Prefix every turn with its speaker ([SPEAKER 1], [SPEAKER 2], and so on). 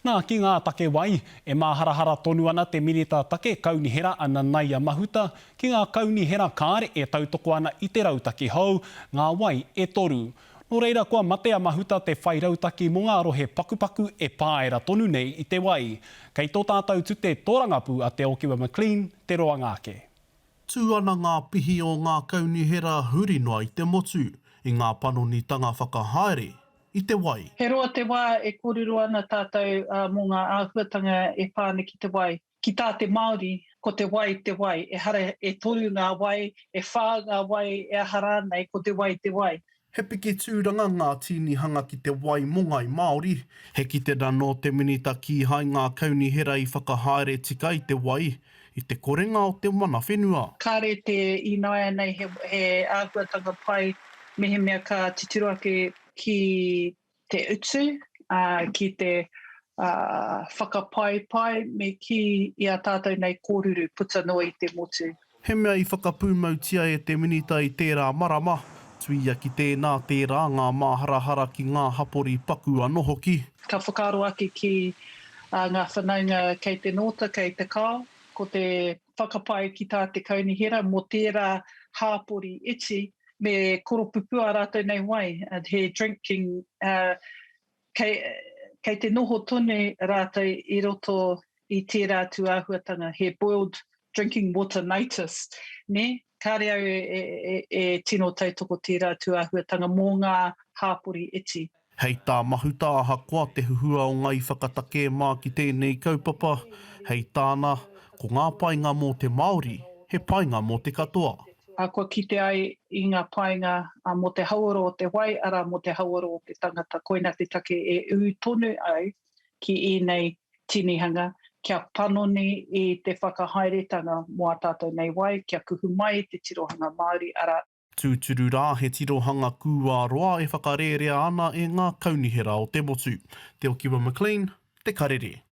[SPEAKER 1] Nā ki ngā take wai, e māharahara tonu ana te minita take kaunihera ana nei a mahuta, ki ngā kaunihera kāre e tautoko ana i te rautaki hou, ngā wai e toru. Nō reira kua mate a mahuta te whai rautaki mō ngā rohe pakupaku e pāera tonu nei i te wai. Kei tō tātou tu te tōrangapu a te Okiwa McLean, te roa ngāke.
[SPEAKER 2] Tū ana ngā pihi o ngā kaunihera huri noa i te motu, i ngā panonitanga whakahaere i te wai.
[SPEAKER 3] He roa te wā e kōrero ana tātou mō ngā āhuatanga e pāne ki te wai. Ki tā te Māori, ko te wai, e hara e toru ngā wai, e whā ngā wai, e ahara nei ko te wai.
[SPEAKER 2] He piki tūranga ngā tīnihanga ki te wai mongai Māori. He kitera no te minita ki hai ngā kaunihera i whakahaere tika i te wai, i te korenga o te mana whenua.
[SPEAKER 3] Kāre te inaia nei he āhuatanga pai, mehemea ka titiro ake ki te utu, ki te whakapai, me ki i a tātou nei kōruru puta noa i te motu.
[SPEAKER 2] He mea i whakapūmautia e te minita i tērā marama, tuia ki tēnā tērā ngā māharahara ki ngā hapori paku anō hoki.
[SPEAKER 3] Ka whakaaro ake ki ngā whanaunga kei te nota, kei te kao, ko te whakapai ki tā te kaunihera mō tērā hāpori iti, me koropupu a rātou nei wai, he drinking, kei te noho tonu rātou i roto i tērā tu āhuatanga, he boiled drinking water natus, ne? Kāre au e tino tautoko tērā tu āhuatanga mō ngā hāpori iti.
[SPEAKER 2] Hei tā mahuta aha koa te huhua o ngai whakatake mā ki tēnei kaupapa, hei tāna, ko ngā painga mō te Māori, he painga mō te katoa.
[SPEAKER 3] Kua kite ai i ngā painga mō te hauaro o te wai, ara mō te hauaro o te tangata. Koina te take e ui tonu au ki i nei tinihanga, kia panoni i te whakahaeretanga mō a tātou nei wai, kia kuhu mai te tirohanga Māori ara.
[SPEAKER 2] Tūturu rā he tirohanga kūā roa e whakarerea ana e ngā kaunihera o te motu. Te Okiwa McLean, te karere.